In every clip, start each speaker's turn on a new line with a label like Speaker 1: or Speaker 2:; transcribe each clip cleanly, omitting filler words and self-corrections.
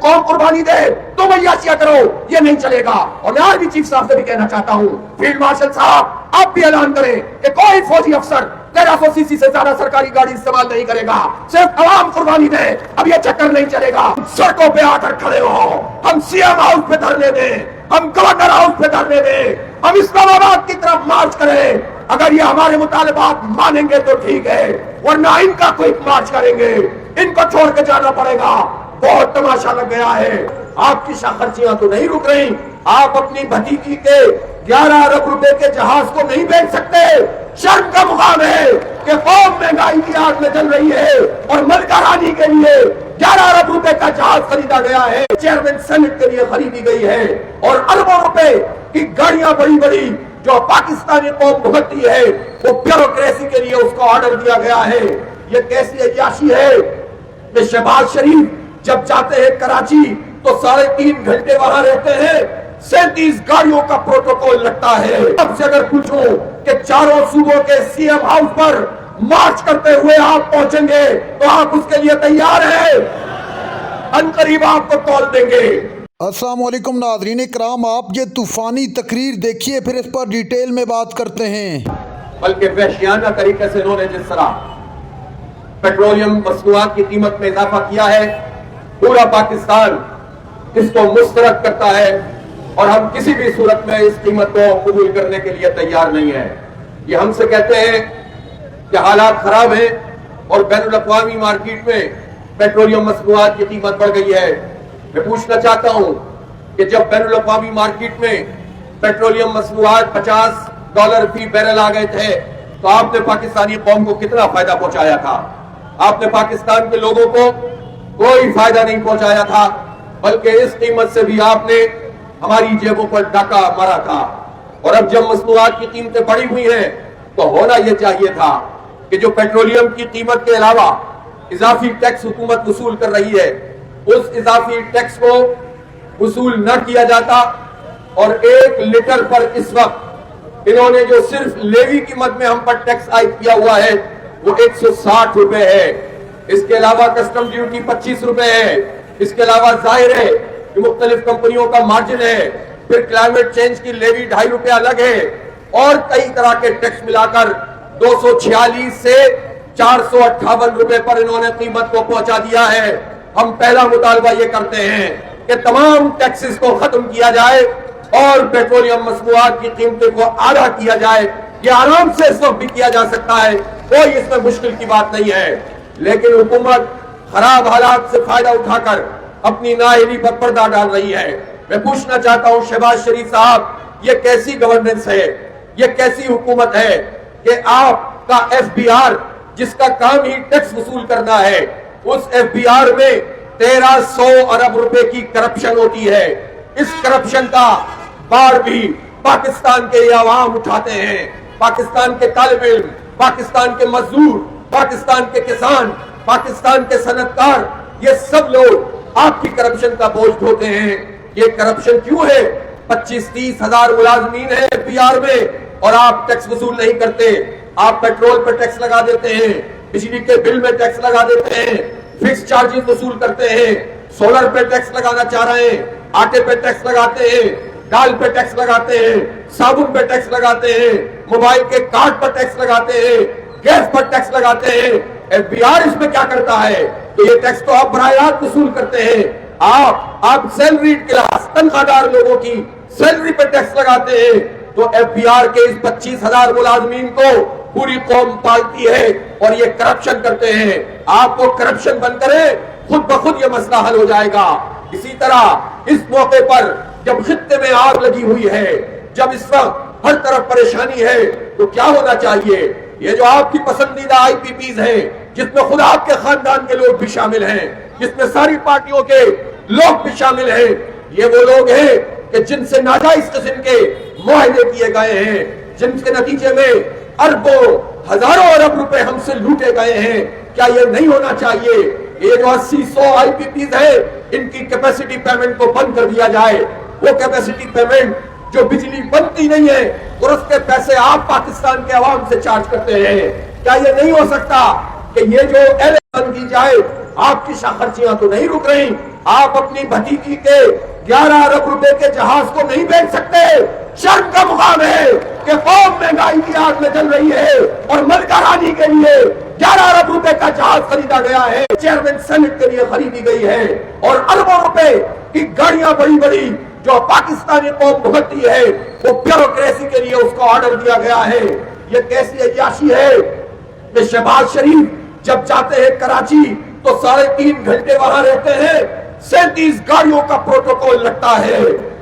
Speaker 1: قوم قربانی دے تم عیاشیاں کرو، یہ نہیں چلے گا۔ اور میں آج بھی چیف صاحب سے بھی کہنا چاہتا ہوں، فیلڈ مارشل صاحب آپ بھی اعلان کریں کہ کوئی فوجی افسر 1300 سی سی سے زیادہ سرکاری گاڑی استعمال نہیں کرے گا، صرف عوام قربانی دے۔ اب یہ چکر نہیں چلے گا، سڑکوں پہ آ کر کھڑے ہو، ہم سی ایم ہاؤس پہ دھرنے دیں، ہم گورنر ہاؤس پہ دھرنے دیں، ہم اسلام آباد کی طرف مارچ کریں۔ اگر یہ ہمارے مطالبات مانیں گے تو ٹھیک ہے، ورنہ ان کا کوئی مارچ کریں گے، ان کو چھوڑ کے جانا پڑے گا۔ بہت تماشا لگ گیا ہے، آپ کی خرچیاں تو نہیں رک رہی، آپ اپنی بھتیجی کے 11 ارب روپے کے جہاز کو نہیں بیچ سکتے۔ شرم کا مقام ہے کہ قوم مہنگائی کی آگ میں جل رہی ہے اور ملکہ رانی کے لیے 11 ارب روپے کا جہاز خریدا گیا ہے، چیئرمین سینٹ کے لیے خریدی گئی ہے، اور اربوں روپے کی گاڑیاں بڑی بڑی جو پاکستانی قوم بھگتتی ہے وہ بیوروکریسی کے لیے اس کو آرڈر دیا گیا ہے۔ یہ کیسی عیاشی ہے کہ شہباز شریف جب جاتے ہیں کراچی تو 3.5 گھنٹے وہاں رہتے ہیں، 37 گاڑیوں کا پروٹوکول لگتا ہے۔ اب سے اگر پوچھوں کہ چاروں صوبوں کے سی ایم ہاؤس پر مارچ کرتے ہوئے آپ پہنچیں گے تو آپ اس کے لیے تیار ہیں؟ عنقریب آپ کو کال دیں گے۔
Speaker 2: السلام علیکم ناظرین کرام، آپ یہ طوفانی تقریر دیکھیے، پھر اس پر ڈیٹیل میں بات کرتے ہیں۔
Speaker 1: بلکہ وحشیانہ طریقے سے انہوں نے جس طرح پیٹرولیم مصنوعات کی قیمت میں اضافہ کیا ہے، پورا پاکستان اس کو مسترد کرتا ہے اور ہم کسی بھی صورت میں اس قیمت کو قبول کرنے کے لیے تیار نہیں ہیں۔ یہ ہم سے کہتے ہیں کہ حالات خراب ہیں اور بین الاقوامی مارکیٹ میں پیٹرولیم مصنوعات کی قیمت بڑھ گئی ہے۔ میں پوچھنا چاہتا ہوں کہ جب بین الاقوامی مارکیٹ میں پیٹرولیم مصنوعات $50 فی بیرل آ گئے تھے تو آپ نے پاکستانی قوم کو کتنا فائدہ پہنچایا تھا؟ آپ نے پاکستان کے لوگوں کو کوئی فائدہ نہیں پہنچایا تھا، بلکہ اس قیمت سے بھی آپ نے ہماری جیبوں پر ڈاکہ مارا تھا۔ اور اب جب مصنوعات کی قیمتیں بڑھی ہوئی ہیں تو ہونا یہ چاہیے تھا کہ جو پیٹرولیم کی قیمت کے علاوہ اضافی ٹیکس حکومت وصول کر رہی ہے، اس اضافی ٹیکس کو وصول نہ کیا جاتا، اور 1 لیٹر پر اس وقت انہوں نے جو صرف لیوی قیمت میں ہم پر ٹیکس عائد کیا ہوا ہے وہ 160 روپے ہے۔ اس کے علاوہ کسٹم ڈیوٹی 25 روپے ہے۔ اس کے علاوہ ظاہر ہے کہ مختلف کمپنیوں کا مارجن ہے، پھر کلائمیٹ چینج کی لیوی 2.5 روپے الگ ہے، اور کئی طرح کے ٹیکس ملا کر 246 سے 458 روپے پر انہوں نے قیمت کو پہنچا دیا ہے۔ ہم پہلا مطالبہ یہ کرتے ہیں کہ تمام ٹیکسز کو ختم کیا جائے اور پیٹرولیم مصنوعات کی قیمتیں کو آدھا کیا جائے۔ یہ آرام سے اس وقت بھی کیا جا سکتا ہے، کوئی اس میں مشکل کی بات نہیں ہے، لیکن حکومت خراب حالات سے فائدہ اٹھا کر اپنی نااہلی پر پردہ ڈال رہی ہے۔ میں پوچھنا چاہتا ہوں شہباز شریف صاحب، یہ کیسی گورننس ہے، یہ کیسی حکومت ہے کہ آپ کا ایف بی آر جس کا کام ہی ٹیکس وصول کرنا ہے، اس ایف بی آر میں 1300 ارب روپے کی کرپشن ہوتی ہے۔ اس کرپشن کا بار بھی پاکستان کے عوام اٹھاتے ہیں، پاکستان کے طالب علم، پاکستان کے مزدور، پاکستان کے کسان، پاکستان کے صنعت کار، یہ سب لوگ آپ کی کرپشن کا بوجھ ڈھوتے ہیں۔ یہ کرپشن کیوں ہے؟ 25-30 ہزار ملازمین ہیں ایف بی آر میں اور آپ ٹیکس وصول نہیں کرتے۔ آپ پیٹرول پر ٹیکس لگا دیتے ہیں، بجلی کے بل میں ٹیکس لگا دیتے ہیں، فکس چارجز وصول کرتے ہیں، سولر پہ ٹیکس لگانا چاہ رہے ہیں، آٹے پہ ٹیکس لگاتے ہیں، دال پہ ٹیکس لگاتے ہیں، صابن پہ ٹیکس لگاتے ہیں، موبائل کے کارڈ پر ٹیکس لگاتے ہیں، گیس پر ٹیکس لگاتے ہیں۔ ایف بی آر اس میں کیا کرتا ہے کہ یہ ٹیکس تو آپ براہ راست وصول کرتے ہیں، آپ سیلری کلاس تنخواہ دار لوگوں کی سیلری پہ ٹیکس لگاتے ہیں، تو ایف بی آر کے اس 25,000 ملازمین کو پوری قوم پالتی ہے اور یہ کرپشن کرتے ہیں۔ آپ کو کرپشن بند کریں، خود بخود یہ مسئلہ حل ہو جائے گا۔ اسی طرح اس موقع پر جب خطے میں آگ لگی ہوئی ہے، جب اس وقت ہر طرف پریشانی ہے، تو کیا ہونا چاہیے؟ یہ جو آپ کی پسندیدہ آئی پی پیز ہیں، جس میں خود آپ کے خاندان کے لوگ بھی شامل ہیں، جس میں ساری پارٹیوں کے لوگ بھی شامل ہیں، یہ وہ لوگ ہیں کہ جن سے ناجائز قسم کے معاہدے کیے گئے ہیں، جن کے نتیجے میں اربوں ہزاروں ارب روپے ہم سے لوٹے گئے ہیں۔ کیا یہ نہیں ہونا چاہیے؟ یہ جو 80-100 آئی پی پیز ہے، ان کی کیپیسٹی پیمنٹ کو بند کر دیا جائے۔ وہ کیپیسٹی پیمنٹ جو بجلی بنتی نہیں ہے اور اس کے پیسے آپ پاکستان کے عوام سے چارج کرتے ہیں۔ کیا یہ نہیں ہو سکتا کہ یہ جو اعلان کی جائے، آپ کی خرچیاں تو نہیں رک رہی، آپ اپنی بھتیجی کے 11 ارب روپے کے جہاز کو نہیں بیچ سکتے. شرم کا مقام ہے کہ قوم مہنگائی کی آگ میں جل رہی ہے اور ملکہ رانی کے لیے 11 ارب روپے کا جہاز خریدا گیا ہے, چیئرمین سینٹ کے لیے خریدی گئی ہے, اور اربوں روپے کی گاڑیاں بڑی بڑی جو پاکستانی قوم بھگتتی ہے وہ بیوروکریسی کے لیے اس کو آرڈر دیا گیا ہے. یہ کیسی عیاشی ہے کہ شہباز شریف جب جاتے ہیں کراچی تو 3.5 گھنٹے وہاں رہتے ہیں, 37 گاڑیوں کا پروٹوکول لگتا ہے.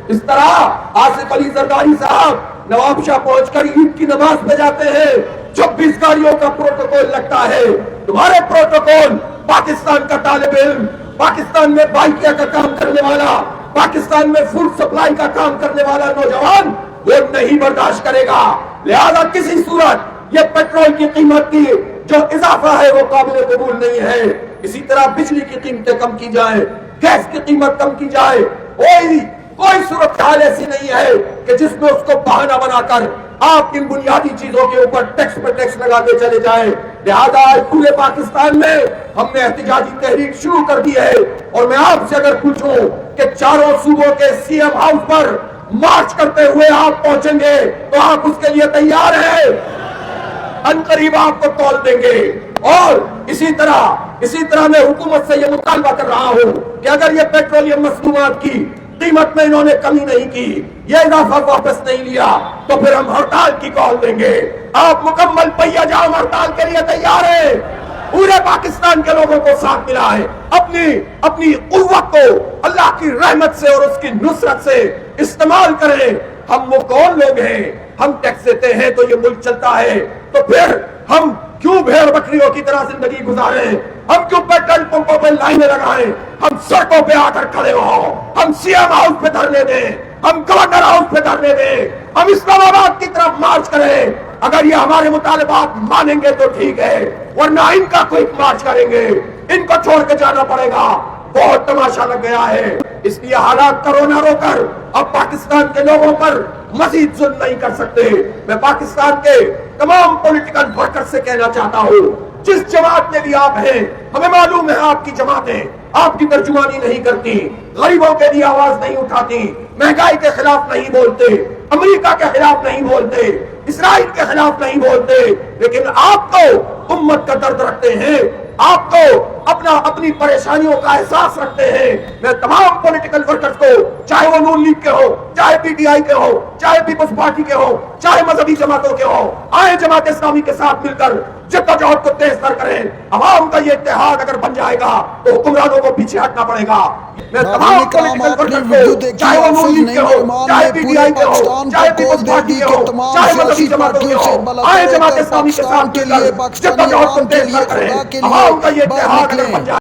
Speaker 1: اس طرح آصف علی زرداری صاحب نواب شاہ پہنچ کر عید کی نماز پہ جاتے ہیں, 26 گاڑیوں کا پروٹوکول لگتا ہے. تمہارے پروٹوکول پاکستان کا طالب علم, پاکستان میں بائکیا کا کام کرنے والا, پاکستان میں فوڈ سپلائی کا کام کرنے والا نوجوان وہ نہیں برداشت کرے گا. لہذا کسی صورت یہ پیٹرول کی قیمت کی جو اضافہ ہے وہ قابل قبول نہیں ہے. اسی طرح بجلی کی قیمتیں کم کی جائیں, گیس کی قیمت کم کی جائے. کوئی صورتحال ایسی نہیں ہے کہ جس میں اس کو بہانہ بنا کر آپ ان بنیادی چیزوں کے اوپر ٹیکس پر ٹیکس لگاتے چلے جائیں. لہذا آج پورے پاکستان میں ہم نے احتجاجی تحریک شروع کر دی ہے, اور میں آپ سے اگر پوچھوں کہ چاروں صوبوں کے سی ایم ہاؤس پر مارچ کرتے ہوئے آپ پہنچیں گے تو آپ اس کے لیے تیار ہیں؟ ان قریب آپ کو تول دیں گے. اور اسی طرح میں حکومت سے یہ مطالبہ کر رہا ہوں کہ اگر یہ پیٹرولیم مصنوعات کی قیمت میں انہوں نے کمی نہیں کی, یہ اضافہ واپس نہیں لیا, تو پھر ہم ہڑتال کی کال دیں گے. آپ مکمل پہیہ جام ہڑتال کے لیے تیار ہیں؟ پورے پاکستان کے لوگوں کو ساتھ ملا ہے. اپنی قوت کو اللہ کی رحمت سے اور اس کی نصرت سے استعمال کریں. ہم وہ کون لوگ ہیں؟ ہم ٹیکس دیتے ہیں تو یہ ملک چلتا ہے, تو پھر ہم کیوں بھیڑ بکریوں کی طرح زندگی گزاریں؟ ہم کیوں پیٹرول پمپوں پہ لائنیں لگائیں؟ ہم سڑکوں پہ آ کر کھڑے ہوں, ہم سی ایم ہاؤس پہ دھرنے دیں, ہم گورنر ہاؤس پہ دھرنے دیں, ہم اسلام آباد کی طرف مارچ کریں. اگر یہ ہمارے مطالبات مانیں گے تو ٹھیک ہے, ورنہ ان کا کوئی مارچ کریں گے, ان کو چھوڑ کے جانا پڑے گا. بہت تماشا لگ گیا ہے. اس لیے حالات کرو نہ رو کر اب پاکستان کے لوگوں پر مزید ظلم نہیں کر سکتے. میں پاکستان کے تمام پولیٹیکل ورکر سے کہنا چاہتا ہوں, جس جماعت میں بھی آپ ہیں, ہمیں معلوم ہے آپ کی جماعتیں آپ کی ترجمانی نہیں کرتی, غریبوں کے لیے آواز نہیں اٹھاتی, مہنگائی کے خلاف نہیں بولتے, امریکہ کے خلاف نہیں بولتے, اسرائیل کے خلاف نہیں بولتے, لیکن آپ تو امت کا درد رکھتے ہیں, آپ تو اپنی پریشانیوں کا احساس رکھتے ہیں. میں تمام پولیٹیکل ورکرز کو, چاہے وہ نون لیگ کے ہو, چاہے پی ٹی آئی کے ہو, چاہے پیپلز پارٹی کے ہو, چاہے مذہبی جماعتوں کے ہو, آئیں جماعت اسلامی کے ساتھ مل کر جدوجہد کو تیز تر کریں. عوام کا یہ اتحاد اگر بن جائے گا تو حکمرانوں کو پیچھے ہٹنا پڑے گا. میں تمام پولیٹیکل ورکرز کو, چاہے وہ نون لیگ کے ہو, چاہے پی ٹی آئی کے ہو, چاہے پیپلز پارٹی کے ہو, چاہے مذہبی جماعتوں کے ہو, آئیں جماعت اسلامی کے ساتھ مل کر جدوجہد کو تیز تر کریں. عوام کا یہ اتحاد اگر بن جائے